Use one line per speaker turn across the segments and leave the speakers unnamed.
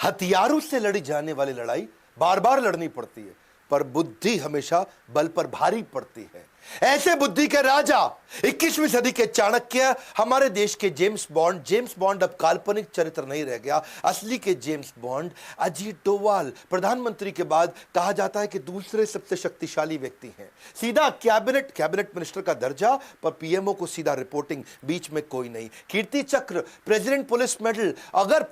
हथियारों से लड़ी जाने वाली लड़ाई बार बार लड़नी पड़ती है, पर बुद्धि हमेशा बल पर भारी पड़ती है। ऐसे बुद्धि के राजा 21वीं सदी के चाणक्य, हमारे देश के जेम्स बॉन्ड अब काल्पनिक चरित्र नहीं रह गया। असली के जेम्स बॉन्ड अजीत डोवाल, प्रधानमंत्री के बाद कहा जाता है कि दूसरे सबसे शक्तिशाली व्यक्ति हैं। सीधा कैबिनेट मिनिस्टर का दर्जा, पर पीएमओ को सीधा रिपोर्टिंग, बीच में कोई नहीं। कीर्ति चक्र, प्रेसिडेंट पुलिस मेडल। अगर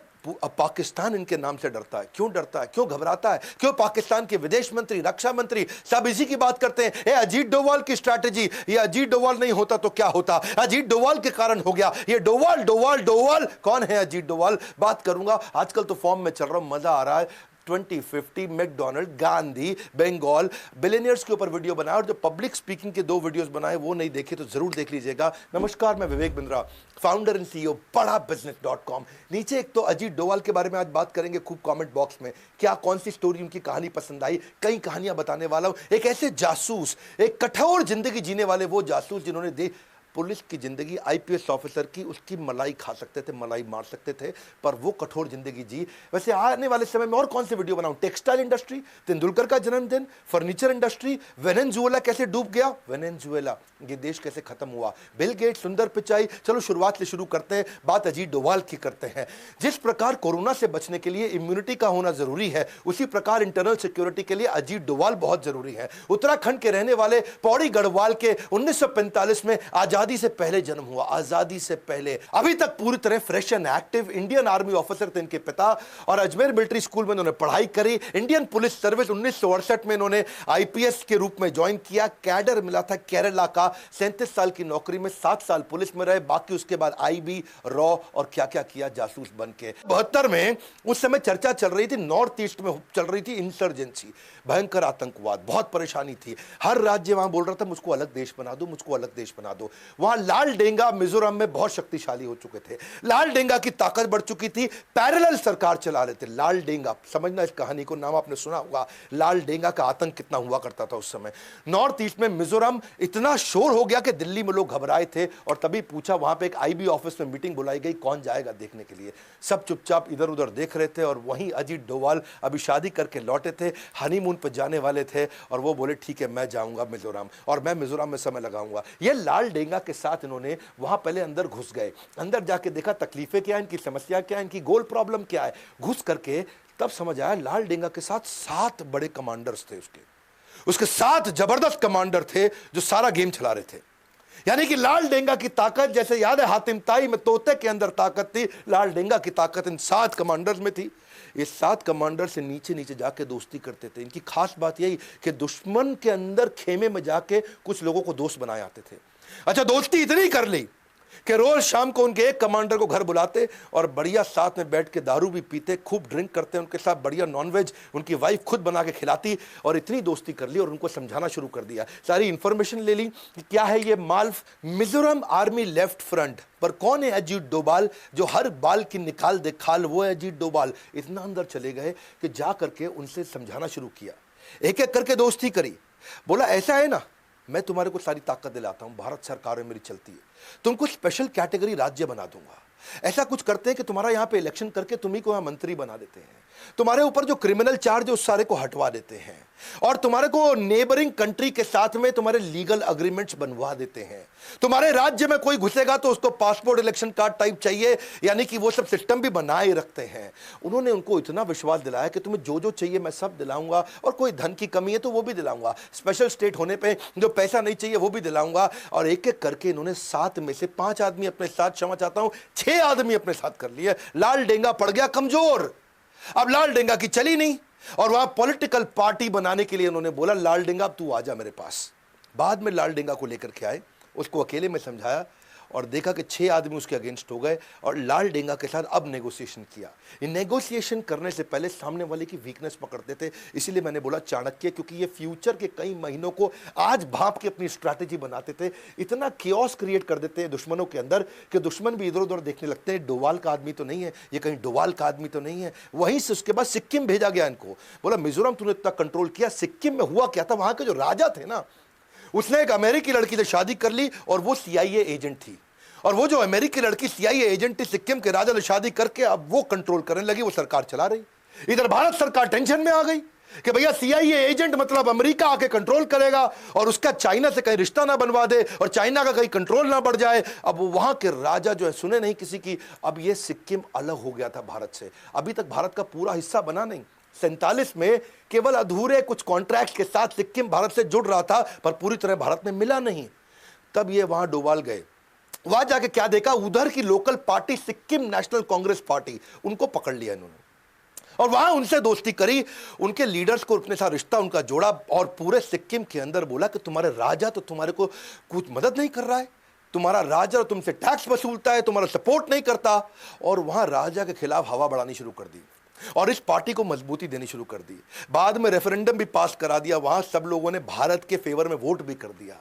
पाकिस्तान इनके नाम से डरता है, क्यों डरता है, क्यों घबराता है, क्यों पाकिस्तान के विदेश मंत्री, रक्षा मंत्री सब इसी की बात करते हैं। ये अजीत डोवाल की स्ट्रैटेजी, ये अजीत डोवाल नहीं होता तो क्या होता, अजीत डोवाल के कारण हो गया। ये डोवाल कौन है अजीत डोवाल, बात करूंगा। आजकल तो फॉर्म में चल रहा हूं, मजा आ रहा है। 2050 मैकडॉनल्ड, गांधी, बंगाल, बिलियनियर्स के ऊपर वीडियो बनाया, और जो पब्लिक स्पीकिंग के 2 वीडियोस बनाए वो नहीं देखे तो जरूर देख लीजिएगा। नमस्कार, मैं Vivek Bindra, founder and CEO बड़ा बिजनेस.com। नीचे एक तो अजीत डोवाल के बारे में आज बात करेंगे खूब कमेंट बॉक्स में, क्या कौन सी स्टोरी उनकी कहानी पसंद आई, कई कहानियां बताने वाला हूं। एक ऐसे जासूस, एक कठोर जिंदगी जीने वाले वो जासूस जिन्होंने पुलिस की जिंदगी, आईपीएस ऑफिसर की, उसकी मलाई खा सकते थे, मलाई मार सकते थे, पर वो कठोर जिंदगी जी। वैसे आने वाले समय में और कौन से वीडियो बनाऊं, टेक्सटाइल इंडस्ट्री, तेंदुलकर का जन्मदिन, फर्नीचर इंडस्ट्री, वेनेजुएला कैसे डूब गया, वेनेजुएला ये देश कैसे खत्म हुआ, बिल गेट, सुंदर पिचाई। चलो शुरुआत से शुरू करते हैं, बात अजीत डोवाल की करते हैं। जिस प्रकार कोरोना से बचने के लिए इम्यूनिटी का होना जरूरी है, उसी प्रकार इंटरनल सिक्योरिटी के लिए अजीत डोवाल बहुत जरूरी है। उत्तराखंड के रहने वाले पौड़ी गढ़वाल के 1945 में आजादी से पहले जन्म हुआ, आजादी से पहले, अभी तक पूरी तरह fresh and active. Indian army officer थे इनके पिता, और अजमेर मिलिट्री स्कूल में इन्होंने पढ़ाई करी। इंडियन पुलिस सर्विस 1968 में इन्होंने आईपीएस के रूप में ज्वाइन किया। कैडर मिला था केरला का, 37 साल की नौकरी में 7 साल पुलिस में रहे, बाकी उसके बाद आईबी, रॉ और क्या क्या किया जासूस बन के। 72 में उस समय चर्चा चल रही थी, नॉर्थ ईस्ट में चल रही थी इंसर्जेंसी, भयंकर आतंकवाद, बहुत परेशानी थी। हर राज्य वहां बोल रहा था मुझको अलग देश बना दो, मुझको अलग देश बना दो। वहां लाल डेंगा मिजोरम में बहुत शक्तिशाली हो चुके थे, लाल डेंगा की ताकत बढ़ चुकी थी, पैरेलल सरकार चला रहे थे। लाल डेंगा, समझना इस कहानी को, नाम आपने सुना होगा, लाल डेंगा का आतंक कितना हुआ करता था उस समय। नॉर्थ ईस्ट में मिजोरम इतना शोर हो गया कि दिल्ली में लोग घबराए थे, और तभी पूछा, वहां पे एक आईबी ऑफिस में मीटिंग बुलाई गई, कौन जाएगा देखने के लिए। सब चुपचाप इधर उधर देख रहे थे, और वहीं अजीत डोवाल अभी शादी करके लौटे थे, हनीमून पर जाने वाले थे, और वो बोले ठीक है मैं जाऊंगा मिजोरम, और मैं मिजोरम में समय लगाऊंगा। ये लाल डेंगा के साथ इन्होंने वहां पहले अंदर घुस गए, अंदर जाके देखा तकलीफें क्या है, इनकी समस्या क्या है, इनकी गोल प्रॉब्लम क्या है। घुस करके तब समझ आया लाल डेंगा के साथ 7 बड़े कमांडर्स थे, उसके 7 जबरदस्त कमांडर थे जो सारा गेम चला रहे थे। यानी कि लाल डेंगा की ताकत, जैसे याद है हातिम ताई में तोते के अंदर ताकत थी, लाल डेंगा की ताकत इन 7 कमांडर्स में थी। ये 7 कमांडर से नीचे नीचे जाके दोस्ती करते थे। इनकी खास बात यही कि दुश्मन के अंदर खेमे में जाके कुछ लोगों को दोस्त बनाए आते थे। अच्छा, दोस्ती इतनी कर ली कि रोज शाम को उनके एक कमांडर को घर बुलाते और बढ़िया साथ में बैठ के दारू भी पीते, खूब ड्रिंक करते, उनके साथ बढ़िया नॉनवेज उनकी वाइफ खुद बना के खिलाती, और इतनी दोस्ती कर ली और उनको समझाना शुरू कर दिया। सारी इंफॉर्मेशन ले ली कि क्या है ये माल्फ। मिजोरम आर्मी लेफ्ट फ्रंट पर कौन है अजीत डोवाल, जो हर बाल की निकाल दे खाल, वो है अजीत डोवाल। इतना अंदर चले गए कि जा करके उनसे समझाना शुरू किया, एक एक करके दोस्ती करी। बोला ऐसा है ना, मैं तुम्हारे को सारी ताकत दिलाता हूं, भारत सरकार में मेरी चलती है, तुमको स्पेशल कैटेगरी राज्य बना दूंगा। ऐसा कुछ करते हैं कि तुम्हारा यहां पे इलेक्शन करके तुम्ही को यहां मंत्री बना देते हैं, तुम्हारे ऊपर जो क्रिमिनल चार्ज है उस सारे को हटवा देते हैं, और तुम्हारे को नेबरिंग कंट्री के साथ में तुम्हारे लीगल अग्रीमेंट्स बनवा देते हैं। तुम्हारे राज्य में कोई घुसेगा तो उसको पासपोर्ट इलेक्शन कार्ड टाइप चाहिए, यानी कि वो सब सिस्टम भी बनाए रखते हैं। उन्होंने उनको इतना विश्वास दिलाया कि तुम्हें जो जो चाहिए मैं सब दिलाऊंगा, और कोई धन की कमी है तो वो भी दिलाऊंगा, स्पेशल स्टेट होने पे जो पैसा नहीं चाहिए वो भी दिलाऊंगा। और एक एक करके इन्होंने 7 में से 5 आदमी अपने साथ, क्षमा चाहता हूं 6 आदमी अपने साथ कर लिए। लाल डेंगा पड़ गया कमजोर, अब लाल डेंगा की चली नहीं, और वहां पॉलिटिकल पार्टी बनाने के लिए उन्होंने बोला लाल डेंगा अब तू आजा मेरे पास। बाद में लाल डेंगा को लेकर के आए, उसको अकेले में समझाया, और देखा कि 6 आदमी उसके अगेंस्ट हो गए, और लाल डेंगा के साथ अब नेगोशिएशन किया। ये नेगोशिएशन करने से पहले सामने वाले की वीकनेस पकड़ते थे, इसीलिए मैंने बोला चाणक्य, क्योंकि ये फ्यूचर के कई महीनों को आज भाप के अपनी स्ट्रैटेजी बनाते थे। इतना कियोस क्रिएट कर देते हैं दुश्मनों के अंदर कि दुश्मन भी इधर उधर देखने लगते हैं, डोवाल का आदमी तो नहीं है ये, कहीं डोवाल का आदमी तो नहीं है। वहीं से उसके बाद सिक्किम भेजा गया इनको, बोला मिजोरम तूने इतना कंट्रोल किया, सिक्किम में हुआ क्या था, वहां के जो राजा थे ना, उसने एक अमेरिकी लड़की से शादी कर ली, और वो CIA एजेंट थी, और वो जो अमेरिकी लड़की CIA एजेंट थी, सिक्किम के राजा ने शादी करके अब वो कंट्रोल करने लगी, वो सरकार चला रही। इधर भारत सरकार टेंशन में आ गई कि भैया सीआईए एजेंट मतलब अमेरिका आके कंट्रोल करेगा और उसका चाइना से कहीं रिश्ता ना बनवा दे और चाइना का कहीं कंट्रोल ना बढ़ जाए। अब वहां के राजा जो है सुने नहीं किसी की। अब ये सिक्किम अलग हो गया था भारत से, अभी तक भारत का पूरा हिस्सा बना नहीं। 47 में केवल अधूरे कुछ कॉन्ट्रैक्ट के साथ सिक्किम भारत से जुड़ रहा था, पर पूरी तरह भारत में मिला नहीं। तब ये वहां डोवाल गए, वहां जाके क्या देखा, उधर की local party Sikkim national Congress party, उनको पकड़ लिया इन्होंने और वहां उनसे दोस्ती करी, उनके लीडर्स को अपने साथ रिश्ता उनका जोड़ा और पूरे सिक्किम के अंदर बोला कि तुम्हारे राजा तो तुम्हारे को कुछ मदद नहीं कर रहा है, तुम्हारा राजा तुमसे टैक्स वसूलता है, तुम्हारा सपोर्ट नहीं करता। और वहां राजा के खिलाफ हवा बढ़ानी शुरू कर दी और इस पार्टी को मजबूती देनी शुरू कर दी। बाद में रेफरेंडम भी पास करा दिया, वहां सब लोगों ने भारत के फेवर में वोट भी कर दिया।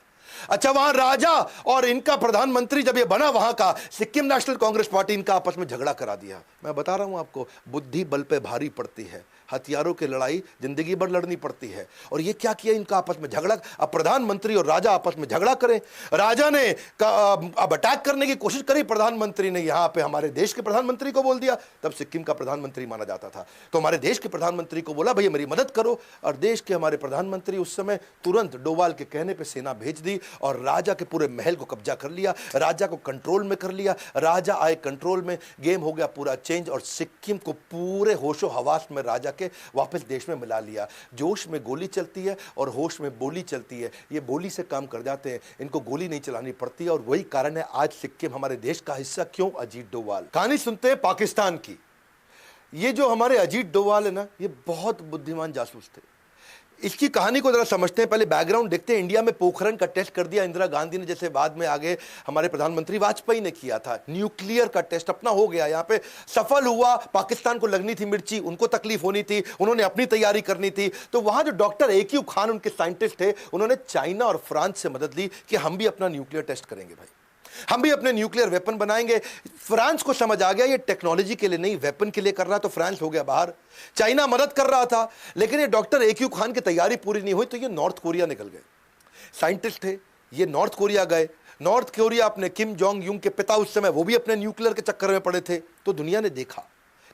अच्छा, वहां राजा और इनका प्रधानमंत्री जब ये बना वहां का सिक्किम नेशनल कांग्रेस पार्टी, इनका आपस में झगड़ा करा दिया। मैं बता रहा हूं आपको, बुद्धि बल पे भारी पड़ती है, हथियारों की लड़ाई जिंदगी भर लड़नी पड़ती है। और ये क्या किया, इनका आपस में झगड़ा। अब प्रधानमंत्री और राजा आपस में झगड़ा करें, राजा ने अब अटैक करने की कोशिश करी, प्रधानमंत्री ने यहां पे हमारे देश के प्रधानमंत्री को बोल दिया। तब सिक्किम का प्रधानमंत्री माना जाता था, तो हमारे देश के प्रधानमंत्री को बोला भैया मेरी मदद करो। और देश के हमारे प्रधानमंत्री उस समय तुरंत डोवाल के कहने पर सेना भेज दी और राजा के पूरे महल को कब्जा कर लिया, राजा को कंट्रोल में कर लिया। राजा आए कंट्रोल में, गेम हो गया पूरा चेंज और सिक्किम को पूरे होशो हवास में राजा के वापस देश में मिला लिया। जोश में गोली चलती है और होश में बोली चलती है, ये बोली से काम कर जाते हैं, इनको गोली नहीं चलानी पड़ती है। और वही कारण है आज सिक्किम हमारे देश का हिस्सा क्यों। अजीत डोवाल। कहानी सुनते हैं पाकिस्तान की। ये जो हमारे अजीत डोवाल है ना, ये बहुत बुद्धिमान जासूस थे। इसकी कहानी को जरा समझते हैं, पहले बैकग्राउंड देखते हैं। इंडिया में पोखरण का टेस्ट कर दिया इंदिरा गांधी ने, जैसे बाद में आगे हमारे प्रधानमंत्री वाजपेयी ने किया था। न्यूक्लियर का टेस्ट अपना हो गया, यहाँ पे सफल हुआ। पाकिस्तान को लगनी थी मिर्ची, उनको तकलीफ होनी थी, उन्होंने अपनी तैयारी करनी थी। तो वहां जो डॉक्टर AQ खान उनके साइंटिस्ट थे, उन्होंने चाइना और फ्रांस से मदद ली कि हम भी अपना न्यूक्लियर टेस्ट करेंगे भाई, हम भी अपने न्यूक्लियर वेपन बनाएंगे। फ्रांस को समझ आ गया ये टेक्नोलॉजी के लिए नहीं वेपन के लिए कर रहा, तो फ्रांस हो गया बाहर। चाइना मदद कर रहा था, लेकिन ये डॉक्टर AQ खान की तैयारी पूरी नहीं हुई, तो ये नॉर्थ कोरिया निकल गए। साइंटिस्ट थे ये, नॉर्थ कोरिया गए। नॉर्थ कोरिया अपने किम जोंग यूंग के पिता उस समय, वो भी अपने न्यूक्लियर के चक्कर में पड़े थे। तो दुनिया ने देखा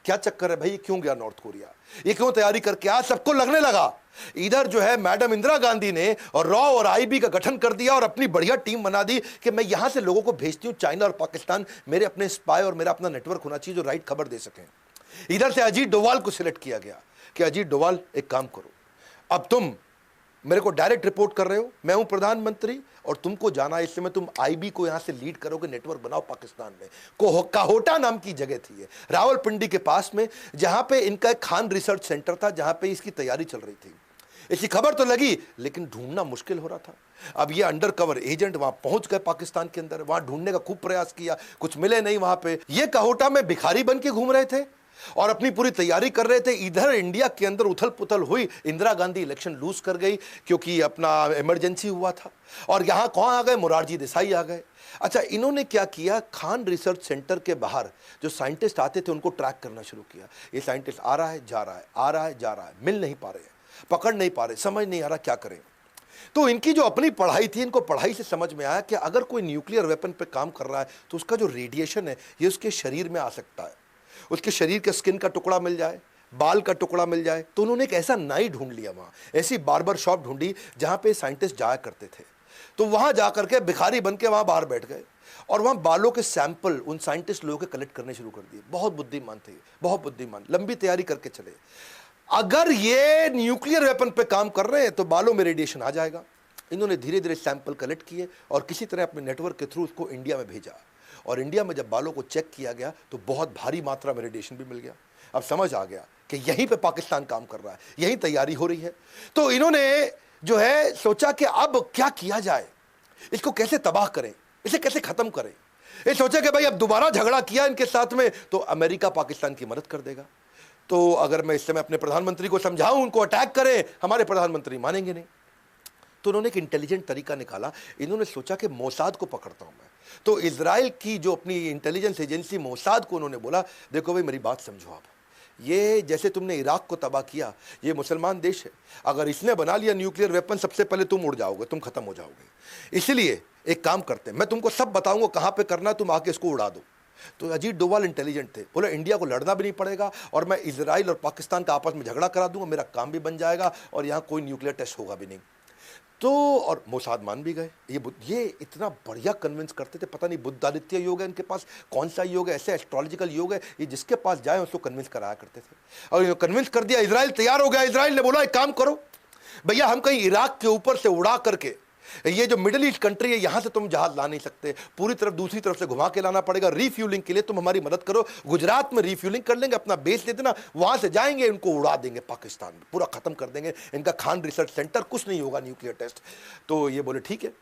क्या चक्कर है भाई, ये क्यों गया नॉर्थ कोरिया, ये क्यों तैयारी करके। आज सबको लगने लगा इधर जो है मैडम इंदिरा गांधी ने और रॉ और IB का गठन कर दिया और अपनी बढ़िया टीम बना दी कि मैं यहां से लोगों को भेजती हूं चाइना और पाकिस्तान, मेरे अपने स्पाई और मेरा अपना नेटवर्क होना चाहिए जो राइट खबर दे सकें। इधर से अजीत डोवाल को सिलेक्ट किया गया कि अजीत डोवाल एक काम करो, अब तुम मेरे को डायरेक्ट रिपोर्ट कर रहे हो, मैं हूं प्रधानमंत्री और तुमको जाना है, इस समय तुम IB को यहां से लीड करोगे, नेटवर्क बनाओ पाकिस्तान में। काहोटा नाम की जगह थी ये, रावलपिंडी के पास में, जहां पे इनका एक खान रिसर्च सेंटर था, जहां पे इसकी तैयारी चल रही थी। इसकी खबर तो लगी लेकिन ढूंढना मुश्किल हो रहा था। अब ये अंडर कवर एजेंट वहां पहुंच गए पाकिस्तान के अंदर, वहां ढूंढने का खूब प्रयास किया, कुछ मिले नहीं वहां पे। ये काहोटा में भिखारी बन के घूम रहे थे और अपनी पूरी तैयारी कर रहे थे। इधर इंडिया के अंदर उथल पुथल हुई, इंदिरा गांधी इलेक्शन लूज कर गई क्योंकि अपना इमरजेंसी हुआ था। और यहां कौन आ गए, मोरारजी देसाई आ गए। अच्छा, इन्होंने क्या किया, खान रिसर्च सेंटर के बाहर जो साइंटिस्ट आते थे उनको ट्रैक करना शुरू किया। ये साइंटिस्ट आ रहा है जा रहा है, आ रहा है जा रहा है, मिल नहीं पा रहे, पकड़ नहीं पा रहे, समझ नहीं आ रहा क्या करें। तो इनकी जो अपनी पढ़ाई थी, इनको पढ़ाई से समझ में आया कि अगर कोई न्यूक्लियर वेपन पे काम कर रहा है तो उसका जो रेडिएशन है ये उसके शरीर में आ सकता है, उसके शरीर के स्किन का टुकड़ा मिल जाए, बाल का टुकड़ा मिल जाए। तो उन्होंने एक ऐसा नाई ढूंढ लिया, वहां ऐसी बार्बर शॉप ढूंढी जहां पे साइंटिस्ट जाया करते थे। तो वहां जाकर के भिखारी बन के वहां बाहर बैठ गए और वहां बालों के सैंपल उन साइंटिस्ट लोगों के कलेक्ट करने शुरू कर दिए। बहुत बुद्धिमान थे, बहुत बुद्धिमान, लंबी तैयारी करके चले। अगर ये न्यूक्लियर वेपन पे काम कर रहे हैं तो बालों में रेडिएशन आ जाएगा। इन्होंने धीरे धीरे सैंपल कलेक्ट किए और किसी तरह अपने नेटवर्क के थ्रू उसको इंडिया में भेजा। और इंडिया में जब बालों को चेक किया गया तो बहुत भारी मात्रा में रेडिएशन भी मिल गया। अब समझ आ गया कि यहीं पे पाकिस्तान काम कर रहा है, यहीं तैयारी हो रही है। तो इन्होंने जो है सोचा कि अब क्या किया जाए, इसको कैसे तबाह करें, इसे कैसे खत्म करें। ये सोचा कि भाई अब दोबारा झगड़ा किया इनके साथ में तो अमेरिका पाकिस्तान की मदद कर देगा। तो अगर मैं इस समय अपने प्रधानमंत्री को समझाऊं उनको अटैक करें, हमारे प्रधानमंत्री मानेंगे नहीं। तो उन्होंने एक इंटेलिजेंट तरीका निकाला। इन्होंने सोचा कि मोसाद को पकड़ता हूं मैं। तो इजराइल की जो अपनी इंटेलिजेंस एजेंसी मोसाद को उन्होंने बोला, देखो भाई मेरी बात समझो आप, ये जैसे तुमने इराक को तबाह किया, ये मुसलमान देश है, अगर इसने बना लिया न्यूक्लियर वेपन सबसे पहले तुम उड़ जाओगे, तुम खत्म हो जाओगे। इसलिए एक काम करते हैं, मैं तुमको सब बताऊंगा कहां पे करना, तुम आके इसको उड़ा दो। तो अजीत डोभाल इंटेलिजेंट थे, बोले इंडिया को लड़ना भी नहीं पड़ेगा और मैं इजराइल और पाकिस्तान का आपस में झगड़ा करा दूंगा, मेरा काम भी बन जाएगा और यहाँ कोई न्यूक्लियर टेस्ट होगा भी नहीं। तो और मोसाद मान भी गए। ये इतना बढ़िया कन्विंस करते थे, पता नहीं बुद्ध आदित्य योग है इनके पास, कौन सा योग है, ऐसे एस्ट्रोलॉजिकल योग है, ये जिसके पास जाए उसको कन्विंस कराया करते थे। और कन्विंस कर दिया, इजराइल तैयार हो गया। इजराइल ने बोला एक काम करो भैया, हम कहीं इराक के ऊपर से उड़ा करके, ये जो मिडिल ईस्ट कंट्री है यहां से तुम जहाज ला नहीं सकते, पूरी तरफ दूसरी तरफ से घुमा के लाना पड़ेगा, रीफ्यूलिंग के लिए तुम हमारी मदद करो, गुजरात में रीफ्यूलिंग कर लेंगे, अपना बेस दे देना, वहां से जाएंगे, इनको उड़ा देंगे पाकिस्तान में, पूरा खत्म कर देंगे इनका खान रिसर्च सेंटर, कुछ नहीं होगा न्यूक्लियर टेस्ट। तो ये बोले ठीक है।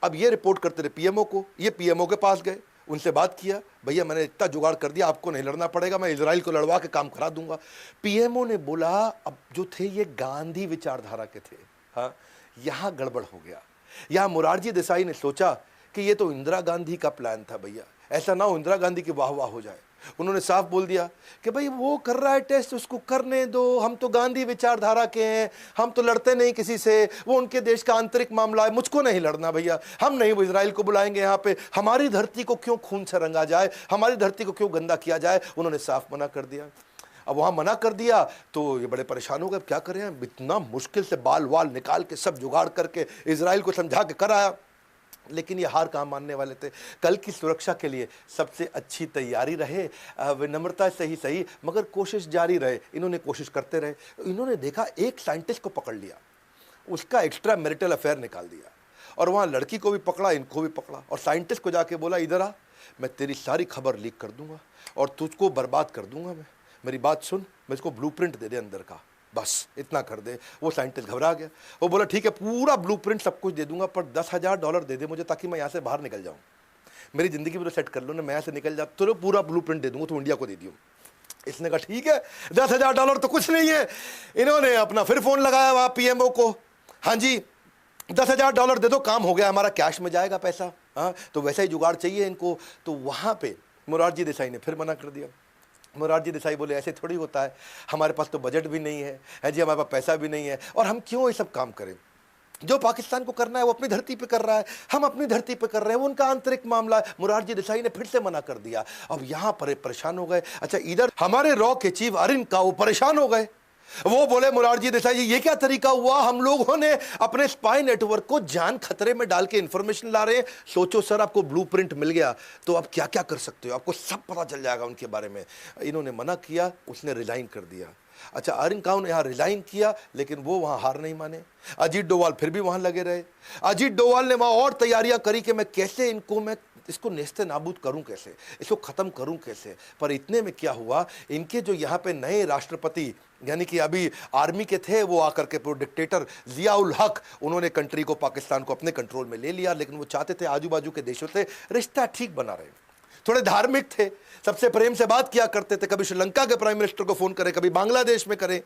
अब ये रिपोर्ट करते रहे पीएमओ को, ये पीएमओ के पास गए, उनसे बात किया, भैया मैंने इतना जुगाड़ कर दिया, आपको नहीं लड़ना पड़ेगा, मैं इजराइल को लड़वा के काम करा दूंगा। पीएमओ ने बोला, अब जो थे ये गांधी विचारधारा के थे, हाँ यहां गड़बड़ हो गया। यहां मोरारजी देसाई ने सोचा कि ये तो इंदिरा गांधी का प्लान था भैया, ऐसा ना हो इंदिरा गांधी की वाह वाह हो जाए। उन्होंने साफ बोल दिया कि भाई वो कर रहा है टेस्ट, उसको करने दो, हम तो गांधी विचारधारा के हैं, हम तो लड़ते नहीं किसी से, वो उनके देश का आंतरिक मामला है, मुझको नहीं लड़ना भैया, हम नहीं वो इजराइल को बुलाएंगे यहाँ पे, हमारी धरती को क्यों खून से रंगा जाए, हमारी धरती को क्यों गंदा किया जाए। उन्होंने साफ मना कर दिया। अब वहां मना कर दिया तो ये बड़े परेशान हो गए, क्या करें, इतना मुश्किल से बाल वाल निकाल के सब जुगाड़ करके इजराइल को समझा के कराया, लेकिन ये हार कहाँ मानने वाले थे। कल की सुरक्षा के लिए सबसे अच्छी तैयारी रहे, विनम्रता से ही सही मगर कोशिश जारी रहे। इन्होंने कोशिश करते रहे। इन्होंने देखा एक साइंटिस्ट को पकड़ लिया, उसका एक्स्ट्रा मैरिटल अफेयर निकाल दिया और वहाँ लड़की को भी पकड़ा, इनको भी पकड़ा और साइंटिस्ट को जाके बोला इधर आ, मैं तेरी सारी खबर लीक कर दूंगा और तुझको बर्बाद कर दूंगा, मैं मेरी बात सुन, मैं इसको ब्लूप्रिंट दे दे अंदर का, बस इतना कर दे। वो साइंटिस्ट घबरा गया, वो बोला ठीक है पूरा ब्लूप्रिंट सब कुछ दे दूंगा पर $10,000 दे दे मुझे ताकि मैं यहाँ से बाहर निकल जाऊँ, मेरी जिंदगी भी तो सेट कर लो ना, मैं यहाँ से निकल जा तो पूरा ब्लूप्रिंट दे दूंगा, तो इंडिया को दे दियो। इसने कहा ठीक है, $10,000 तो कुछ नहीं है। इन्होंने अपना फिर फोन लगाया वहाँ पीएमओ को, हाँ जी $10,000 दे दो, काम हो गया हमारा, कैश में जाएगा पैसा, हाँ तो वैसा ही जुगाड़ चाहिए इनको। तो वहाँ पे मोरारजी देसाई ने फिर मना कर दिया। मोरारजी देसाई बोले ऐसे थोड़ी होता है, हमारे पास तो बजट भी नहीं है जी, हमारे पास पैसा भी नहीं है और हम क्यों ये सब काम करें, जो पाकिस्तान को करना है वो अपनी धरती पे कर रहा है, हम अपनी धरती पे कर रहे हैं, वो उनका आंतरिक मामला है। मोरारजी देसाई ने फिर से मना कर दिया। अब यहां पर परेशान हो गए। अच्छा इधर हमारे रॉ के चीफ अरिन का वो परेशान हो गए, वो बोले मोरारजी देसाई जी ये क्या तरीका हुआ, हम लोगों ने अपने स्पाई नेटवर्क को जान खतरे में डाल के इंफॉर्मेशन ला रहे हैं, सोचो सर आपको ब्लूप्रिंट मिल गया तो आप क्या क्या कर सकते हो, आपको सब पता चल जाएगा उनके बारे में। इन्होंने मना किया, उसने रिजाइन कर दिया। अच्छा अरिन खान ने यहाँ रिजाइन किया लेकिन वो वहाँ हार नहीं माने। अजीत डोभाल फिर भी वहाँ लगे रहे। अजीत डोभाल ने वहाँ और तैयारियां करी कि मैं कैसे मैं इसको नेस्ते नाबूद करूं, कैसे इसको ख़त्म करूं कैसे। पर इतने में क्या हुआ, इनके जो यहाँ पे नए राष्ट्रपति यानी कि अभी आर्मी के थे, वो आकर के पूरे डिक्टेटर जिया उल हक, उन्होंने कंट्री को पाकिस्तान को अपने कंट्रोल में ले लिया। लेकिन वो चाहते थे आजू बाजू के देशों से रिश्ता ठीक बना रहे, थोड़े धार्मिक थे, सबसे प्रेम से बात किया करते थे, कभी श्रीलंका के प्राइम मिनिस्टर को फोन करें, कभी बांग्लादेश में करें,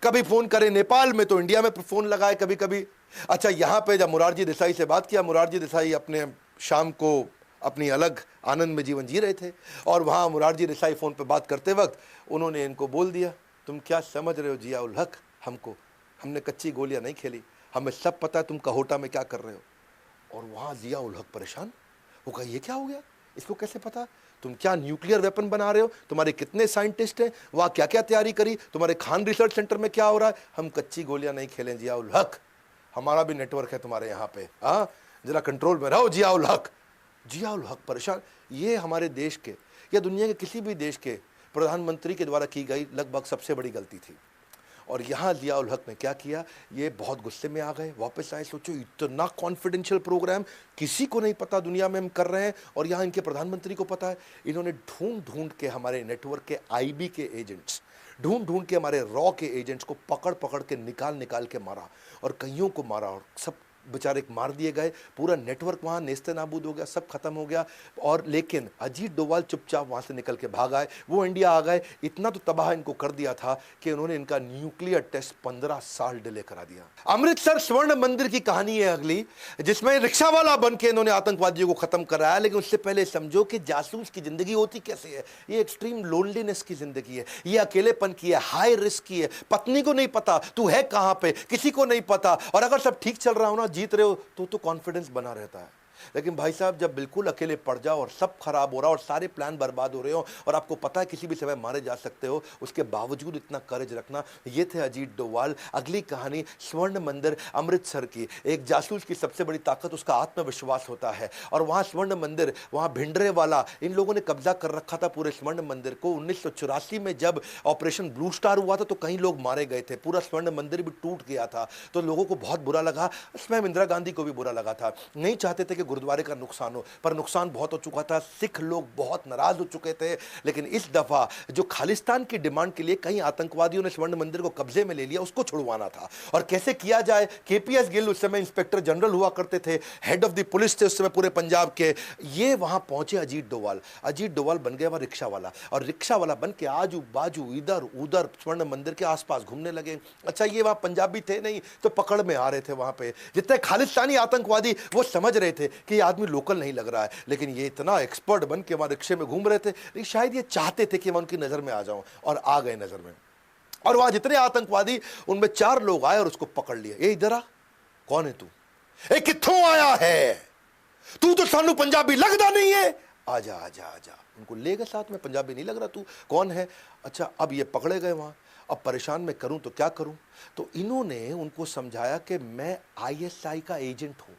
कभी फोन करें नेपाल में, तो इंडिया में फोन लगाए कभी कभी। अच्छा यहाँ पे जब मोरारजी देसाई से बात किया, मोरारजी देसाई अपने शाम को अपनी अलग आनंद में जीवन जी रहे थे और वहाँ मोरारजी देसाई फ़ोन पे बात करते वक्त उन्होंने इनको बोल दिया तुम क्या समझ रहे हो जिया उल हक, हमने कच्ची गोलियां नहीं खेली, हमें सब पता है तुम कहोटा में क्या कर रहे हो। और वहाँ जिया उल हक परेशान, वो कहा ये क्या हो गया, इसको कैसे पता, तुम क्या न्यूक्लियर वेपन बना रहे हो, तुम्हारे कितने साइंटिस्ट हैं, वहाँ क्या क्या तैयारी करी, तुम्हारे खान रिसर्च सेंटर में क्या हो रहा है। हम कच्ची गोलियां नहीं खेलें जिया उल हक, हमारा भी नेटवर्क है तुम्हारे यहाँ पे, हाँ जरा कंट्रोल में रहो जिया उल हक। जिया उल हक परेशान। ये हमारे देश के या दुनिया के किसी भी देश के प्रधानमंत्री के द्वारा की गई लगभग सबसे बड़ी गलती थी। और यहाँ जिया उल हक ने क्या किया, ये बहुत गुस्से में आ गए, वापस आए, सोचो इतना कॉन्फिडेंशियल प्रोग्राम किसी को नहीं पता दुनिया में हम कर रहे हैं और यहाँ इनके प्रधानमंत्री को पता है। इन्होंने ढूंढ ढूंढ के हमारे नेटवर्क के आईबी के एजेंट्स, ढूंढ ढूंढ के हमारे रॉ के एजेंट्स को पकड़ पकड़ के निकाल के मारा और कईयों को मारा और सब बेचारे मार दिए गए, पूरा नेटवर्क वहाँ नेस्ते नाबूद हो गया, सब खत्म हो गया। और लेकिन अजीत डोभाल चुपचाप वहाँ से निकल के भाग आए, वो इंडिया आ गए। इतना तो तबाह इनको कर दिया था कि उन्होंने इनका न्यूक्लियर टेस्ट 15 साल डिले करा दिया। अमृतसर स्वर्ण मंदिर की कहानी है अगली, जिसमें रिक्शा वाला बन के इन्होंने आतंकवादियों को खत्म कराया। लेकिन उससे पहले समझो कि जासूस की जिंदगी होती कैसे है। ये एक्सट्रीम लोनलीनेस की जिंदगी है, ये अकेलेपन की है, हाई रिस्क की है, पत्नी को नहीं पता तू है कहाँ पे, किसी को नहीं पता। और अगर सब ठीक चल रहा हो ना, जीत रहे हो तो कॉन्फिडेंस बना रहता है। लेकिन भाई साहब जब बिल्कुल अकेले पड़ जाओ और सब खराब हो रहा और सारे प्लान बर्बाद हो रहे हो और आपको पता है किसी भी समय मारे जा सकते हो, उसके बावजूद इतना करेज रखना, ये थे अजीत डोभाल। अगली कहानी स्वर्ण मंदिर अमृतसर की। एक जासूस की सबसे बड़ी ताकत उसका आत्मविश्वास होता है, और वहां स्वर्ण मंदिर, वहां भिंडरेवाला, इन लोगों ने कब्जा कर रखा था पूरे स्वर्ण मंदिर को। 1984 में जब ऑपरेशन ब्लू स्टार हुआ था तो कई लोग मारे गए थे, पूरा स्वर्ण मंदिर भी टूट गया था, तो लोगों को बहुत बुरा लगा, स्वयं इंदिरा गांधी को भी बुरा लगा था। नहीं चाहते थे कि गुरुद्वारे का नुकसान हो, पर नुकसान बहुत हो चुका था, सिख लोग बहुत नाराज हो चुके थे। लेकिन इस दफा जो खालिस्तान की डिमांड के लिए कई आतंकवादियों ने स्वर्ण मंदिर को कब्जे में ले लिया, उसको छुड़वाना था। और कैसे किया जाए? केपीएस गिल उस समय इंस्पेक्टर जनरल हुआ करते थे, हेड ऑफ द पुलिस थे उस समय पूरे पंजाब के। ये वहां पहुंचे अजीत डोभाल। अजीत डोभाल बन गया वहां रिक्शा वाला, और रिक्शा वाला बन के आजू बाजू इधर उधर स्वर्ण मंदिर के आसपास घूमने लगे। अच्छा, ये वहां पंजाबी थे नहीं तो पकड़ में आ रहे थे। वहां पे जितने खालिस्तानी आतंकवादी, वो समझ रहे थे कि ये आदमी लोकल नहीं लग रहा है, लेकिन ये इतना एक्सपर्ट बन के वहां रिक्शे में घूम रहे थे, लेकिन शायद ये चाहते थे कि मैं उनकी नजर में आ जाऊं, और आ गए नजर में। और वहां जितने आतंकवादी, उनमें 4 लोग आए और उसको पकड़ लिया। ये इधर आ, कौन है तू? ए कित्थों आया है तू? तो सानू पंजाबी लगदा नहीं है, आजा आजा आजा। उनको ले गए साथ में, पंजाबी नहीं लग रहा, तू कौन है? अच्छा, अब ये पकड़े गए वहां। अब परेशान मैं करूं तो क्या करूं? तो इन्होंने उनको समझाया कि मैं आईएसआई का एजेंट हूं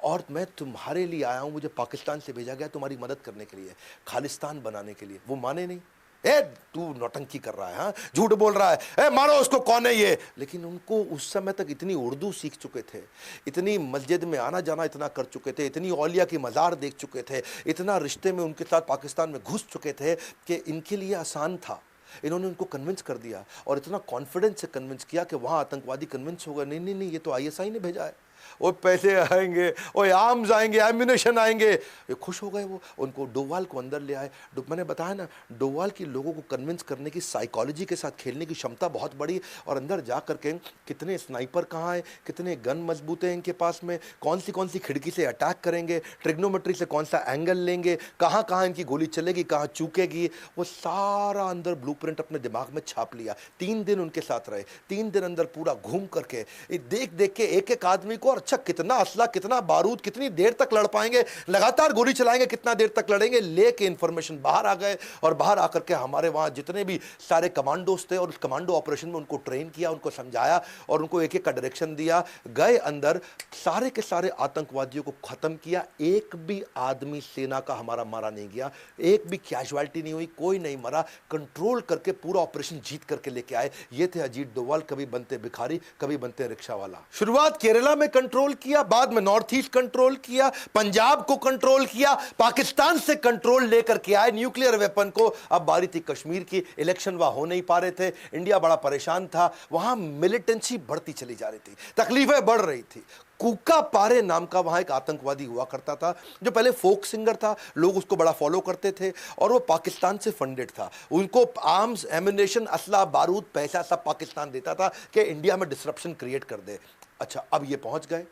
और मैं तुम्हारे लिए आया हूं, मुझे पाकिस्तान से भेजा गया तुम्हारी मदद करने के लिए, खालिस्तान बनाने के लिए। वो माने नहीं। ए तू नौटंकी कर रहा है, हाँ झूठ बोल रहा है, ए मारो उसको, कौन है ये? लेकिन उनको उस समय तक इतनी उर्दू सीख चुके थे, इतनी मस्जिद में आना जाना इतना कर चुके थे, इतनी औलिया की मज़ार देख चुके थे, इतना रिश्ते में उनके साथ पाकिस्तान में घुस चुके थे कि इनके लिए आसान था। इन्होंने उनको कन्विंस कर दिया, और इतना कॉन्फिडेंस से कन्विंस किया कि वहाँ आतंकवादी कन्विंस हो गए, नहीं नहीं नहीं, ये तो आईएसआई ने भेजा है, वो पैसे आएंगे, वो आर्म्स आएंगे, एम्यूनेशन आएंगे। ये खुश हो गए। वो उनको डोभाल को अंदर ले आए। मैंने बताया ना, डोभाल की लोगों को कन्विंस करने की, साइकोलॉजी के साथ खेलने की क्षमता बहुत बड़ी। और अंदर जा करके कितने स्नाइपर कहाँ हैं, कितने गन मजबूत हैं इनके पास में, कौन सी खिड़की से अटैक करेंगे, ट्रिग्नोमेट्री से कौन सा एंगल लेंगे, कहाँ कहाँ इनकी गोली चलेगी, कहाँ चूकेगी, वो सारा अंदर ब्लूप्रिंट अपने दिमाग में छाप लिया। 3 दिन उनके साथ रहे, 3 दिन अंदर पूरा घूम करके देख देख के एक एक आदमी को, अच्छा कितना असला, कितना बारूद, कितनी देर तक लड़ पाएंगे, लगातार गोली चलाएंगे, कितना देर तक लड़ेंगे, लेके इंफॉर्मेशन बाहर आ गए। और बाहर आकर के हमारे वहां जितने भी सारे कमांडोज थे, और उस कमांडो ऑपरेशन में उनको ट्रेन किया, उनको समझाया और उनको एक एक का डायरेक्शन दिया। गए अंदर, सारे के सारे आतंकवादियों को खत्म किया। एक भी आदमी सेना का हमारा मारा नहीं गया, एक भी कैजुअलिटी नहीं हुई, कोई नहीं मरा। कंट्रोल करके पूरा ऑपरेशन जीत करके लेके आए। ये थे अजीत डोभाल, कभी बनते भिखारी, कभी बनते रिक्शा वाला। शुरुआत केरला में कंट्रोल किया, बाद में नॉर्थ ईस्ट कंट्रोल किया, पंजाब को कंट्रोल किया, पाकिस्तान से कंट्रोल लेकर के आए न्यूक्लियर वेपन को। अब बारी थी कश्मीर की। इलेक्शन वहां हो नहीं पा रहे थे, इंडिया बड़ा परेशान था, वहां मिलिटेंसी बढ़ती चली जा रही थी, तकलीफें बढ़ रही थी। कूका पारे नाम का वहां एक आतंकवादी हुआ करता था, जो पहले फोक सिंगर था, लोग उसको बड़ा फॉलो करते थे, और वो पाकिस्तान से फंडेड था। उनको आर्म्स, एम्यूनेशन, असला, बारूद, पैसा सब पाकिस्तान देता था कि इंडिया में डिसरप्शन क्रिएट कर दे। अच्छा, अब ये पहुंच गए।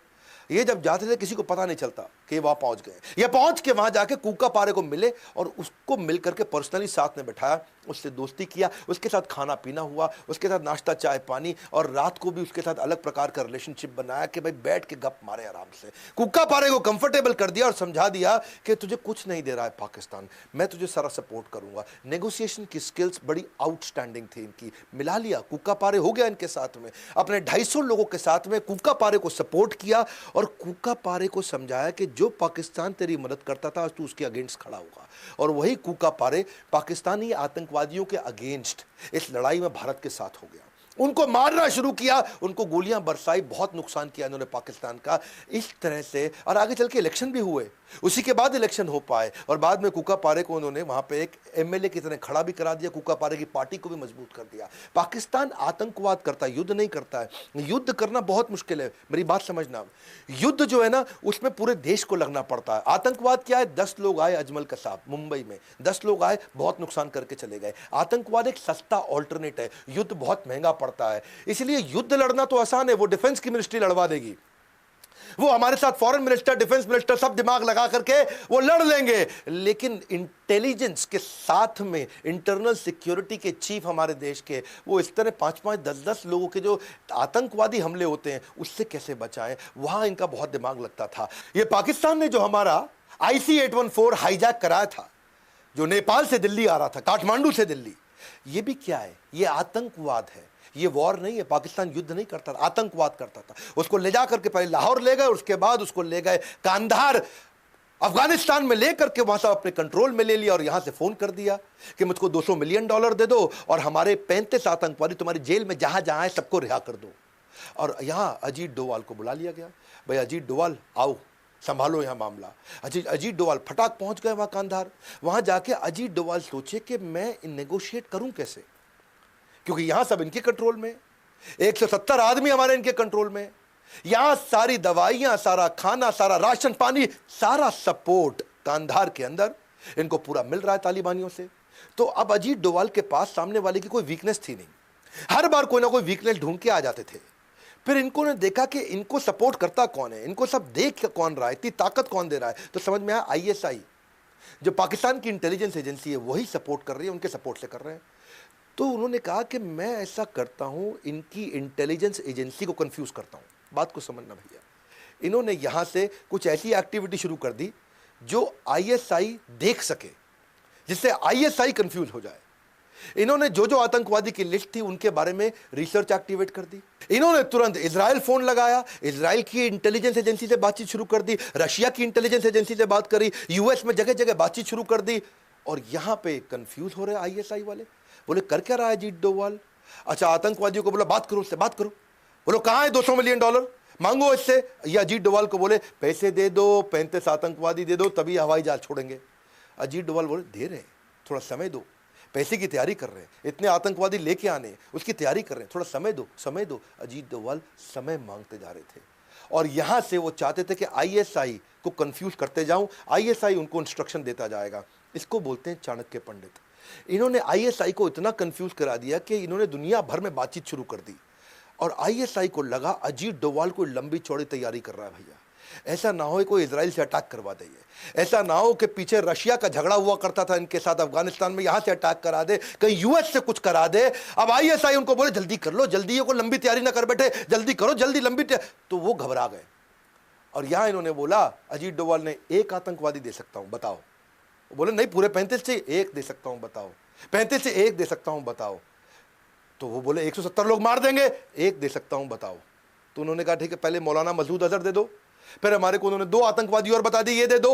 ये जब जाते थे किसी को पता नहीं चलता कि वहां पहुंच गए। ये पहुंच के वहां जाके कूका पारे को मिले और उसको मिल करके पर्सनली साथ में बैठाया, उससे दोस्ती किया, उसके साथ खाना पीना हुआ, उसके साथ नाश्ता चाय पानी, और रात को भी उसके साथ अलग प्रकार का रिलेशनशिप बनाया कि भाई बैठ के गप मारे आराम से। कूका पारे को कंफर्टेबल कर दिया और समझा दिया कि तुझे कुछ नहीं दे रहा है पाकिस्तान, मैं तुझे सारा सपोर्ट करूंगा। नेगोशिएशन की स्किल्स बड़ी आउटस्टैंडिंग थी इनकी। मिला लिया, कूका पारे हो गया इनके साथ में, अपने 250 लोगों के साथ में कूका पारे को सपोर्ट किया, और कूका पारे को समझाया कि जो पाकिस्तान तेरी मदद करता था, आज तू उसके अगेंस्ट खड़ा होगा। और वही कूका पारे पाकिस्तानी आतंकवादियों के अगेंस्ट इस लड़ाई में भारत के साथ हो गया। उनको मारना शुरू किया, उनको गोलियां बरसाई, बहुत नुकसान किया इन्होंने पाकिस्तान का। इस तरह से, और आगे चल के इलेक्शन भी हुए, उसी के बाद इलेक्शन हो पाए, और बाद में कूका पारे को उन्होंने वहां पे एक एमएलए की तरह खड़ा भी करा दिया, कूका पारे की पार्टी को भी मजबूत कर दिया। पाकिस्तान आतंकवाद करता है, युद्ध नहीं करता है। युद्ध करना बहुत मुश्किल है, मेरी बात समझना। युद्ध जो है ना, उसमें पूरे देश को लगना पड़ता है। आतंकवाद क्या है? 10 लोग आए अजमल कसाब मुंबई में, 10 लोग आए, बहुत नुकसान करके चले गए। आतंकवाद एक सस्ता ऑल्टरनेट है, युद्ध बहुत महंगा पड़ता है। इसलिए युद्ध लड़ना तो आसान है, वो डिफेंस की मिनिस्ट्री लड़वा देगी। वो हमारे साथ फॉरेन मिनिस्टर, डिफेंस मिनिस्टर सब दिमाग लगा करके वो लड़ लेंगे, लेकिन इंटेलिजेंस के साथ में इंटरनल सिक्योरिटी के चीफ हमारे देश के, वो इस तरह 5-5, 10-10 लोगों के जो आतंकवादी हमले होते हैं उससे कैसे बचाएं, वहां इनका बहुत दिमाग लगता था। ये पाकिस्तान ने जो हमारा IC-814 हाईजैक कराया था, जो नेपाल से दिल्ली आ रहा था, काठमांडू से दिल्ली, ये भी क्या है? ये आतंकवाद है। ये वॉर नहीं है, पाकिस्तान युद्ध नहीं करता था, आतंकवाद करता था। उसको ले जाकर के पहले लाहौर ले गए, उसके बाद उसको ले गए कांधार अफगानिस्तान में लेकर के वहां से अपने कंट्रोल में ले लिया और यहां से फोन कर दिया कि मुझको $200 मिलियन दे दो और हमारे 35 आतंकवादी तुम्हारी जेल में जहां जहां है सबको रिहा कर दो। और यहां अजीत डोवाल को बुला लिया गया, भाई अजीत डोवाल आओ, संभालो यहां मामला। अजीत डोवाल फटाक पहुंच गए वहां कांधार। वहां जाके अजीत डोवाल सोचे कि मैं नेगोशिएट करूं कैसे, क्योंकि यहां सब इनके कंट्रोल में, 170 आदमी हमारे इनके कंट्रोल में, यहां सारी दवाइयां, सारा खाना, सारा राशन पानी, सारा सपोर्ट कांधार के अंदर इनको पूरा मिल रहा है तालिबानियों से। तो अब अजीत डोवाल के पास सामने वाले की कोई वीकनेस थी नहीं, हर बार कोई ना कोई वीकनेस ढूंढ के आ जाते थे। फिर इनको ने देखा कि इनको सपोर्ट करता कौन है, इनको सब देख कौन रहा है, इतनी ताकत कौन दे रहा है, तो समझ में आया ISI जो पाकिस्तान की इंटेलिजेंस एजेंसी है वही सपोर्ट कर रही है, उनके सपोर्ट से कर रहे हैं। तो उन्होंने कहा कि मैं ऐसा करता हूं, इनकी इंटेलिजेंस एजेंसी को कंफ्यूज करता हूं। बात को समझना भैया, इन्होंने यहां से कुछ ऐसी एक्टिविटी शुरू कर दी जो ISI देख सके, जिससे ISI कंफ्यूज हो जाए। इन्होंने जो जो आतंकवादी की लिस्ट थी उनके बारे में रिसर्च एक्टिवेट कर दी। इन्होंने तुरंत इजराइल फोन लगाया, इजराइल की इंटेलिजेंस एजेंसी से बातचीत शुरू कर दी, रशिया की इंटेलिजेंस एजेंसी से बात करी, US में जगह जगह बातचीत शुरू कर दी। और यहां पे कंफ्यूज हो रहे ISI वाले, बोले कर क्या रहा है अजीत डोवाल? अच्छा, आतंकवादियों को बोला बात करो, उससे बात करो। बोलो कहां है $200 मिलियन मांगो इससे। ये अजीत डोवाल को बोले पैसे दे दो, 35 आतंकवादी दे दो, तभी हवाई जहाज छोड़ेंगे। अजीत डोवाल बोले दे रहे हैं, थोड़ा समय दो, पैसे की तैयारी कर रहे हैं, इतने आतंकवादी लेके आने, उसकी तैयारी कर रहे हैं, थोड़ा समय दो, समय दो। अजीत डोवाल समय मांगते जा रहे थे और यहां से वो चाहते थे कि ISI को कंफ्यूज करते जाऊं, ISI उनको इंस्ट्रक्शन देता जाएगा। इसको बोलते हैं चाणक्य पंडित। इन्होंने ISI को इतना कंफ्यूज करा दिया कि इन्होंने दुनिया भर में बातचीत शुरू कर दी और ISI को लगा अजीत डोवाल कोई लंबी चौड़ी तैयारी कर रहा है भैया, ऐसा ना हो कोई इजराइल से अटैक करवा दे, ऐसा ना हो कि पीछे रशिया का झगड़ा हुआ करता था इनके साथ अफगानिस्तान में, यहां से अटैक करा दे, कहीं US से कुछ करा दे। अब ISI उनको बोले जल्दी कर लो, जल्दी, को लंबी तैयारी ना कर बैठे, जल्दी करो, जल्दी लंबी तो वो घबरा गए। और यहां इन्होंने बोला, अजीत डोवाल ने, एक आतंकवादी दे सकता हूं बताओ। वो बोले नहीं, पूरे 35 से एक दे सकता हूं बताओ, 35 से एक दे सकता हूं बताओ। तो वो बोले 170 लोग मार देंगे, एक दे सकता हूं बताओ। तो उन्होंने कहा ठीक है, पहले मौलाना मसूद अजहर दे दो, फिर हमारे को उन्होंने 2 आतंकवादी और बता दी, ये दे दो।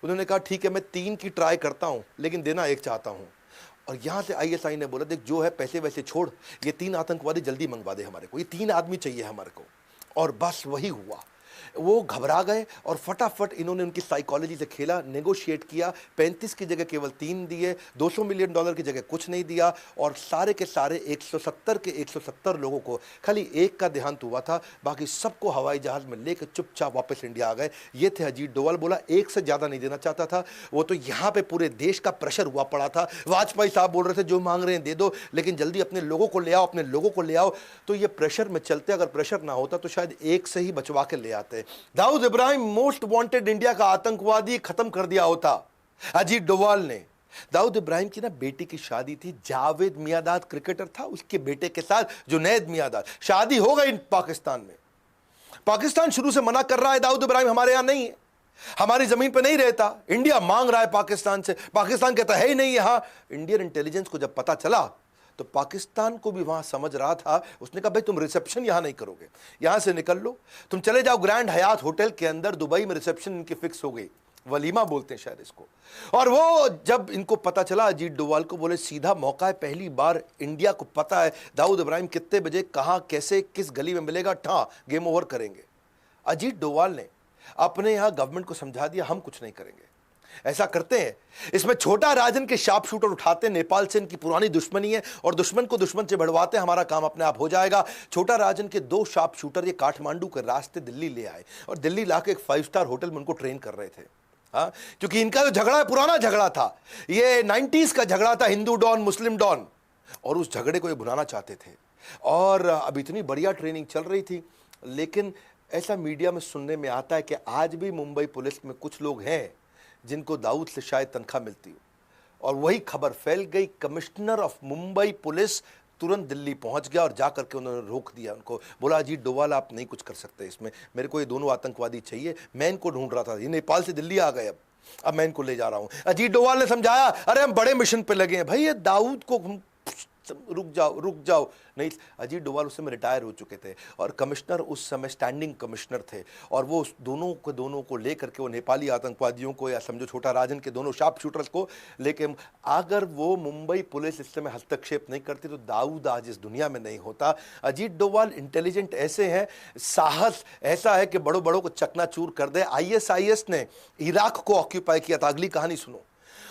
उन्होंने कहा ठीक है, मैं 3 की ट्राई करता हूं, लेकिन देना एक चाहता हूं। और यहां से ISI ने बोला देख जो है पैसे वैसे छोड़, ये 3 आतंकवादी जल्दी मंगवा दे हमारे को, ये 3 आदमी चाहिए हमारे को। और बस वही हुआ, वो घबरा गए और फटाफट इन्होंने उनकी साइकोलॉजी से खेला, नेगोशिएट किया, 35 की जगह केवल 3 दिए, $200 मिलियन की जगह कुछ नहीं दिया। और सारे के सारे 170 के 170 लोगों को खाली एक का देहांत हुआ था, बाकी सबको हवाई जहाज में लेकर चुपचाप वापस इंडिया आ गए। ये थे अजीत डोवाल। बोला एक से ज़्यादा नहीं देना चाहता था वो, तो यहाँ पे पूरे देश का प्रेशर हुआ पड़ा था। वाजपेयी साहब बोल रहे थे जो मांग रहे हैं दे दो, लेकिन जल्दी अपने लोगों को ले आओ, अपने लोगों को ले आओ। तो ये प्रेशर में चलते, अगर प्रेशर ना होता तो शायद एक से ही बचवा के ले आते। Dawood Ibrahim most wanted India का आतंकवादी खत्म कर दिया होता अजीत डोवाल ने। दाऊद इब्राहिम की ना बेटी की शादी थी, जावेद मियांदाद क्रिकेटर था, उसके बेटे के साथ जुनैद मियांदाद, शादी हो गई पाकिस्तान में। पाकिस्तान शुरू से मना कर रहा है दाऊद इब्राहिम हमारे यहां नहीं है, हमारी जमीन पे नहीं रहता। इंडिया मांग रहा है पाकिस्तान से, पाकिस्तान कहता है ही नहीं यहां। इंडियन इंटेलिजेंस को जब पता चला तो पाकिस्तान को भी वहां समझ रहा था, उसने कहा भाई तुम रिसेप्शन यहां नहीं करोगे, यहां से निकल लो, तुम चले जाओ ग्रैंड हयात होटल के अंदर, दुबई में रिसेप्शन इनकी फिक्स हो गई, वलीमा बोलते हैं शायद इसको। और वो जब इनको पता चला अजीत डोवाल को, बोले सीधा मौका है, पहली बार इंडिया को पता है दाऊद इब्राहिम कितने बजे, कहां, कैसे, किस गली में मिलेगा, ठा गेम ओवर करेंगे। अजीत डोवाल ने अपने यहां गवर्नमेंट को समझा दिया हम कुछ नहीं करेंगे, ऐसा करते हैं, इसमें छोटा राजन के शार्प शूटर उठाते, नेपाल से इनकी पुरानी दुश्मनी है और दुश्मन को दुश्मन से बढ़वाते, हमारा काम अपने आप हो जाएगा। छोटा राजन के 2 शार्प शूटर ये काठमांडू के रास्ते दिल्ली ले आए और दिल्ली लाके एक 5 स्टार होटल में उनको ट्रेन कर रहे थे। हाँ, क्योंकि इनका जो झगड़ा है पुराना झगड़ा था, ये 90s का झगड़ा था, हिंदू डॉन मुस्लिम डॉन, और उस झगड़े को ये भुनाना चाहते थे। और अब इतनी बढ़िया ट्रेनिंग चल रही थी, लेकिन ऐसा मीडिया में सुनने में आता है कि आज भी मुंबई पुलिस में कुछ लोग हैं जिनको दाऊद से शायद तनख्वाह मिलती हो, और वही खबर फैल गई। कमिश्नर ऑफ मुंबई पुलिस तुरंत दिल्ली पहुंच गया और जाकर के उन्होंने रोक दिया उनको, बोला अजीत डोवाल आप नहीं कुछ कर सकते इसमें, मेरे को ये दोनों आतंकवादी चाहिए, मैं इनको ढूंढ रहा था, ये नेपाल से दिल्ली आ गए, अब मैं इनको ले जा रहा हूं। अजीत डोवाल ने समझाया अरे हम बड़े मिशन पे लगे हैं भाई, ये दाऊद को रुक जाओ नहीं। अजीत डोवाल उस समय रिटायर हो चुके थे और कमिश्नर उस समय स्टैंडिंग कमिश्नर थे, और वो उस दोनों को लेकर के वो नेपाली आतंकवादियों को या समझो छोटा राजन के दोनों शार्प शूटर्स को लेके, अगर वो मुंबई पुलिस इस समय हस्तक्षेप नहीं करती तो दाऊद आज इस दुनिया में नहीं होता। अजीत डोवाल इंटेलिजेंट ऐसे हैं, साहस ऐसा है कि बड़ों बड़ों को चकनाचूर कर दे। आईएसआईएस ने इराक को ऑक्यूपाई किया था, अगली कहानी सुनो।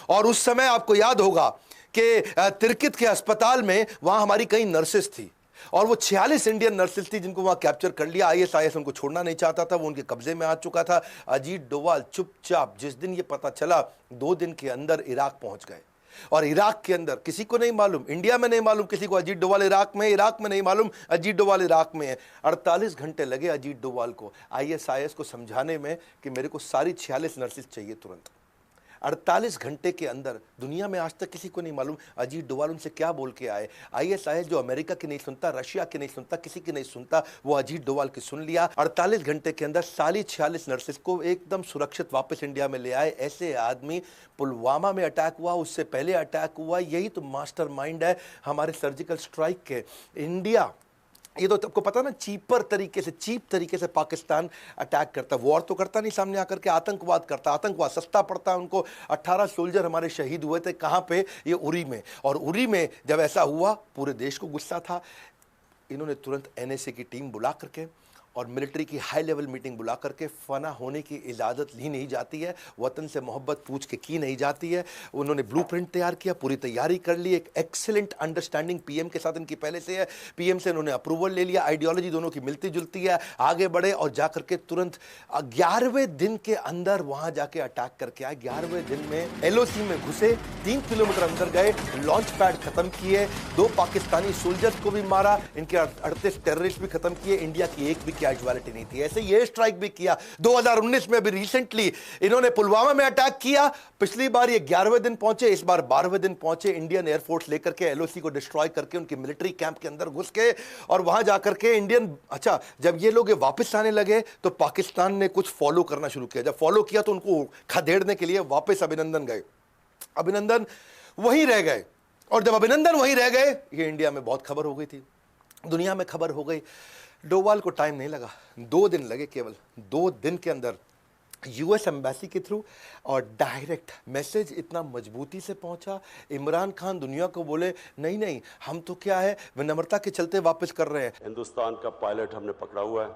और उस समय आपको याद होगा कि तिरकित के अस्पताल में वहां हमारी कई नर्सेस थी, और वो 46 इंडियन नर्सेस थी जिनको वहां कैप्चर कर लिया। आईएसआईएस उनको छोड़ना नहीं चाहता था, वो उनके कब्जे में आ चुका था। अजीत डोवाल चुपचाप, जिस दिन ये पता चला 2 दिन के अंदर इराक पहुंच गए, और इराक के अंदर किसी को नहीं मालूम, इंडिया में नहीं मालूम किसी को अजीत डोवाल इराक में नहीं मालूम अजीत डोवाल इराक में है। 48 घंटे लगे अजीत डोवाल को आईएसआईएस को समझाने में कि मेरे को सारी 46 नर्सेस चाहिए तुरंत। 48 घंटे के अंदर, दुनिया में आज तक किसी को नहीं मालूम अजीत डोवाल उनसे क्या बोल के आए। आईएसआईएस जो अमेरिका की नहीं सुनता, रशिया की नहीं सुनता, किसी की नहीं सुनता, वो अजीत डोवाल की सुन लिया। 48 घंटे के अंदर सारी 46 नर्सेस को एकदम सुरक्षित वापस इंडिया में ले आए। ऐसे आदमी, पुलवामा में अटैक हुआ, उससे पहले अटैक हुआ, यही तो मास्टरमाइंड है हमारे सर्जिकल स्ट्राइक के। इंडिया, ये तो आपको पता ना, चीप तरीके से पाकिस्तान अटैक करता, वॉर तो करता नहीं सामने आकर के, आतंकवाद करता, आतंकवाद सस्ता पड़ता है उनको। 18 सोल्जर हमारे शहीद हुए थे, कहाँ पे, ये उरी में। और उरी में जब ऐसा हुआ पूरे देश को गुस्सा था, इन्होंने तुरंत एनएसए की टीम बुला करके और मिलिट्री की हाई लेवल मीटिंग बुला करके, फना होने की इजाज़त ली नहीं जाती है, वतन से मोहब्बत पूछ के की नहीं जाती है। उन्होंने ब्लूप्रिंट तैयार किया, पूरी तैयारी कर ली, एक एक्सीलेंट अंडरस्टैंडिंग पीएम के साथ इनकी पहले से है, पीएम से इन्होंने अप्रूवल ले लिया, आइडियोलॉजी दोनों की मिलती जुलती है, आगे बढ़े और जाकर के तुरंत 11वें दिन के अंदर वहां जाके अटैक करके आए। 11वें दिन में एलओसी में घुसे, 3 किलोमीटर अंदर गए, लॉन्च पैड खत्म किए, 2 पाकिस्तानी सोल्जर्स को भी मारा, इनके 38 टेररिस्ट भी खत्म किए, इंडिया की एक भी कैजुअलिटी नहीं थी। ऐसे ये स्ट्राइक भी किया 2019 में, अभी रिसेंटली इन्होंने पुलवामा में अटैक किया। पिछली बार ये 11वें दिन पहुंचे, इस बार 12वें दिन पहुंचे, इंडियन एयरफोर्स लेकर के एलओसी को डिस्ट्रॉय करके उनकी मिलिट्री कैंप के अंदर घुस के, और वहां जाकर के इंडियन, अच्छा जब ये लोग वापस आने लगे तो पाकिस्तान ने कुछ फॉलो करना शुरू किया। जब फॉलो किया तो उनको खदेड़ने के लिए वापस अभिनंदन गए, अभिनंदन वहीं रह गए, और जब अभिनंदन वहीं रह गए, ये इंडिया में बहुत खबर हो गई थी, दुनिया में खबर हो गई। डोवाल को टाइम नहीं लगा, 2 दिन लगे, केवल 2 दिन के अंदर यूएस एम्बेसी के थ्रू और डायरेक्ट मैसेज इतना मजबूती से पहुंचा। इमरान खान दुनिया को बोले नहीं नहीं, हम तो क्या है विनम्रता के चलते वापस कर रहे हैं।
हिंदुस्तान का पायलट हमने पकड़ा हुआ है,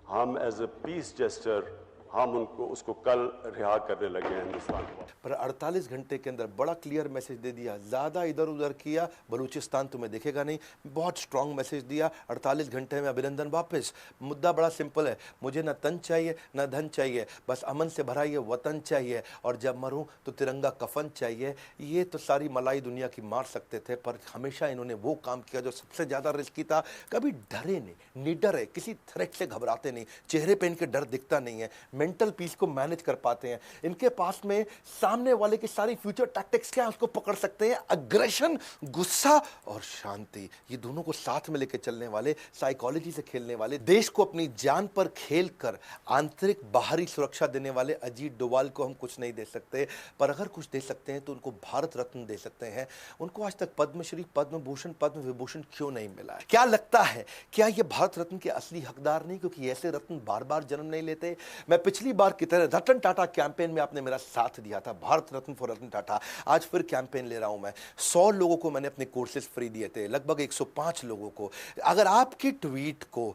हम एज ए पीस जेस्टर हम उसको कल रिहा करने लगे हैं हिंदुस्तान को।
पर 48 घंटे के अंदर बड़ा क्लियर मैसेज दे दिया, ज़्यादा इधर उधर किया, बलूचिस्तान तुम्हें दिखेगा नहीं, बहुत स्ट्रांग मैसेज दिया। 48 घंटे में अभिनंदन वापस। मुद्दा बड़ा सिंपल है, मुझे ना तन चाहिए ना धन चाहिए, बस अमन से भरा ये वतन चाहिए, और जब मरूं तो तिरंगा कफन चाहिए। ये तो सारी मलाई दुनिया की मार सकते थे, पर हमेशा इन्होंने वो काम किया जो सबसे ज़्यादा रिस्की था। कभी डरे नहीं, निडर है, किसी थ्रेट से घबराते नहीं, चेहरे पे इनके डर दिखता नहीं है, मेंटल पीस को मैनेज कर पाते हैं। इनके पास में सामने वाले की सारी फ्यूचर टैक्टिक्स क्या है उसको पकड़ सकते हैं, अग्रेशन, गुस्सा और शांति, ये दोनों को साथ में लेकर चलने वाले, साइकोलॉजी से खेलने वाले, देश को अपनी जान पर खेल कर आंतरिक बाहरी सुरक्षा देने वाले अजीत डोवाल को हम कुछ नहीं दे सकते, पर अगर कुछ दे सकते हैं तो उनको भारत रत्न दे सकते हैं। उनको आज तक पद्मश्री, पद्म भूषण, पद्म विभूषण क्यों नहीं मिला है? क्या लगता है, क्या ये भारत रत्न के असली हकदार नहीं, क्योंकि ऐसे रत्न बार बार जन्म नहीं लेते? मैं पिछली बार की तरह रतन टाटा कैंपेन में आपने मेरा साथ दिया था, भारत रत्न फॉर रतन टाटा, आज फिर कैंपेन ले रहा हूं मैं। 100 लोगों को मैंने अपने कोर्सेज फ्री दिए थे, लगभग 105 लोगों को। अगर आपकी ट्वीट को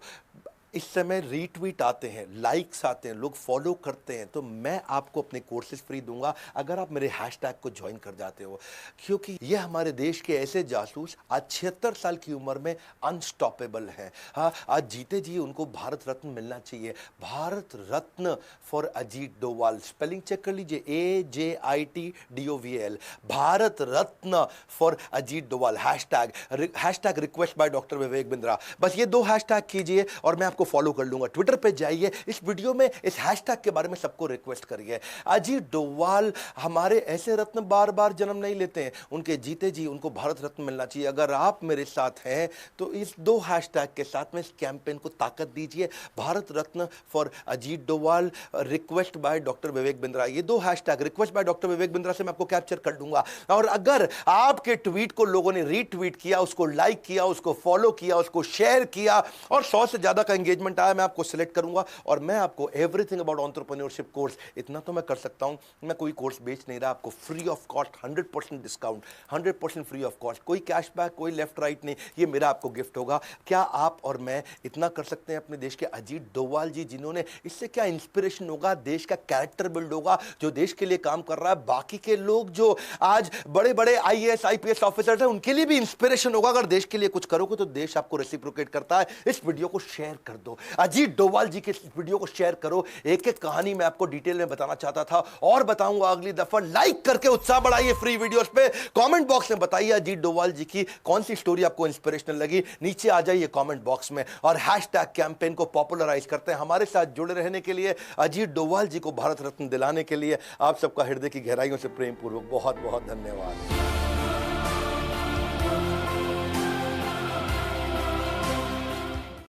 इस समय रीट्वीट आते हैं, लाइक्स आते हैं, लोग फॉलो करते हैं, तो मैं आपको अपने कोर्सेज फ्री दूंगा अगर आप मेरे हैशटैग को ज्वाइन कर जाते हो। क्योंकि ये हमारे देश के ऐसे जासूस आज 76 साल की उम्र में अनस्टॉपेबल हैं। हाँ, आज जीते जी उनको भारत रत्न मिलना चाहिए। Bharat Ratna for Ajit Doval, spelling check कर लीजिए, AJITDOVAL, Bharat Ratna for Ajit Doval, hashtag request by doctor Vivek Bindra. बस ये 2 हैशटैग कीजिए और मैं आपको आपको फॉलो कर लूंगा। ट्विटर पे जाइए, इस वीडियो में इस हैशटैग के बारे में सबको रिक्वेस्ट करिए। अजीत डोभाल हमारे ऐसे रत्न बार बार जन्म नहीं लेते हैं, उनके जीते जी उनको भारत रत्न मिलना चाहिए। अगर आप मेरे साथ हैं तो इस 2 हैशटैग के साथ में इस कैंपेन को ताकत दीजिए। Bharat Ratna for Ajit Doval, request by doctor Vivek Bindra. ये 2 hashtag request by doctor Vivek Bindra से मैं आपको कैप्चर कर दूंगा। और अगर आपके ट्वीट को लोगों ने रीट्वीट किया, उसको लाइक किया, उसको फॉलो किया, उसको शेयर किया और 100 से ज्यादा का एंगेजमेंट आया, मैं आपको सिलेक्ट करूंगा और मैं आपको एवरीथिंग अबाउट एंटरप्रेन्योरशिप कोर्स, इतना तो मैं कर सकता हूं, मैं कोई कोर्स बेच नहीं रहा, आपको free of cost 100% discount, 100% free of cost, कोई कैशबैक, कोई लेफ्ट राइट नहीं, ये मेरा आपको गिफ्ट होगा। क्या आप और मैं इतना कर सकते हैं अपने देश के अजीत डोभाल जी, जिन्होंने, इससे क्या इंस्पिरेशन होगा, देश का कैरेक्टर बिल्ड होगा, जो देश के लिए काम कर रहा है। बाकी के लोग जो आज बड़े बड़े आईएएस आईपीएस ऑफिसर्स हैं, उनके लिए भी इंस्पिरेशन होगा। अगर देश के लिए कुछ करोगे तो देश आपको रेसिप्रोकेट करता है। इस वीडियो को शेयर कर दो, अजीत डोभाल जी के इस वीडियो को शेयर करो। एक एक कहानी मैं आपको डिटेल में बताना चाहता था और बताऊंगा अगली दफा। लाइक करके उत्साह बढ़ाइए फ्री वीडियोस पे। कमेंट बॉक्स में बताइए अजीत डोभाल जी की कौन सी स्टोरी आपको इंस्पिरेशनल लगी, नीचे आ जाइए कमेंट बॉक्स में और हैशटैग कैंपेन को पॉपुलराइज करते हैं। हमारे साथ जुड़े रहने के लिए, अजीत डोभाल जी को भारत रत्न दिलाने के लिए आप सबका हृदय की गहराइयों से प्रेम पूर्वक बहुत बहुत धन्यवाद।